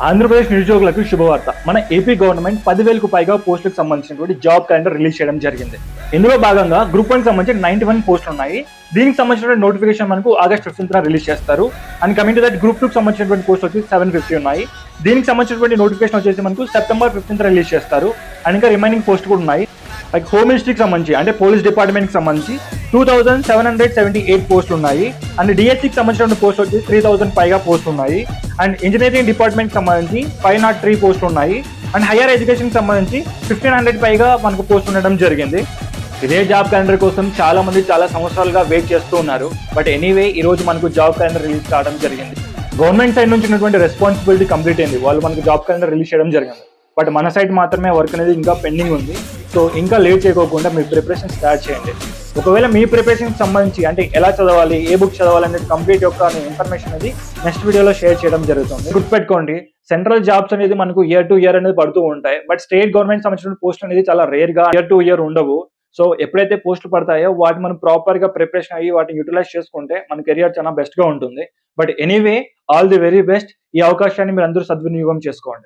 ఆంధ్రప్రదేశ్ నిరుద్యోగులకు శుభవార్త. మన ఏపీ గవర్నమెంట్ 10,000కు పైగా పోస్టులకు సంబంధించినటువంటి జాబ్ క్యాలెండర్ రిలీజ్ చేయడం జరిగింది. ఇందులో భాగంగా గ్రూప్ 1 సంబంధించి 91 పోస్టులు ఉన్నాయి. దీనికి సంబంధించిన నోటిఫికేషన్ మనకు ఆగస్ట్ 15న రిలీజ్ చేస్తారు. And coming to that group 2 సంబంధించినటువంటి పోస్ట్ వచ్చి 750 ఉన్నాయి. దీనికి సంబంధించినటువంటి నోటిఫికేషన్ వచ్చేసి మనకు సెప్టెంబర్ 15న రిలీజ్ చేస్తారు. అండ్ ఇంకా రిమైనింగ్ పోస్ట్ కూడా ఉన్నాయి. లైక్ హోమ్ మినిస్ట్రీకి సంబంధించి అంటే పోలీస్ డిపార్ట్మెంట్ కి సంబంధించి 2778 పోస్టులు ఉన్నాయి. అండ్ డిఎస్సికి సంబంధించిన పోస్ట్ వచ్చి 3000 పైగా పోస్టులు ఉన్నాయి. అండ్ ఇంజనీరింగ్ డిపార్ట్మెంట్ కి సంబంధించి 503 పోస్టులు ఉన్నాయి. అండ్ హైయర్ ఎడ్యుకేషన్ కి సంబంధించి 1500 పైగా మనకు పోస్ట్ ఉండడం జరిగింది. ఇదే జాబ్ క్యాలెండర్ కోసం చాలా మంది చాలా సంవత్సరాలుగా వెయిట్ చేస్తూ ఉన్నారు. బట్ ఎనీవే ఈ రోజు మనకు జాబ్ క్యాలెండర్ రిలీజ్ కావడం జరిగింది. గవర్నమెంట్ సైడ్ నుంచి ఉన్నటువంటి రెస్పాన్సిబిలిటీ కంప్లీట్ అయింది. వాళ్ళు మనకు జాబ్ క్యాలెండర్ రిలీజ్ చేయడం జరిగింది. బట్ మన సైడ్ మాత్రమే వర్క్ అనేది ఇంకా పెండింగ్ ఉంది. సో ఇంకా లేట్ చేయకోకుండా మీ ప్రిపరేషన్ స్టార్ట్ చేయండి. ఒకవేళ మీ ప్రిపరేషన్ సంబంధించి అంటే ఎలా చదవాలి, ఏ బుక్ చదవాలి అనేది కంప్లీట్ యొక్క ఇన్ఫర్మేషన్ అనేది నెక్స్ట్ వీడియోలో షేర్ చేయడం జరుగుతుంది. గుర్తుపెట్టుకోండి, సెంట్రల్ జాబ్స్ అనేది మనకు ఇయర్ టు ఇయర్ అనేది పడుతూ ఉంటాయి. బట్ స్టేట్ గవర్నమెంట్ సంబంధించిన పోస్ట్ అనేది చాలా రేర్ గా ఇయర్ టు ఇయర్ ఉండవు. సో ఎప్పుడైతే పోస్టులు పడతాయో వాటిని మనం ప్రాపర్ గా ప్రిపరేషన్ అయ్యి వాటిని యూటిలైజ్ చేసుకుంటే మన కెరియర్ చాలా బెస్ట్ గా ఉంటుంది. But anyway all the very best. ఈ అవకాశాన్ని మీరు అందరూ సద్వినియోగం చేసుకోండి.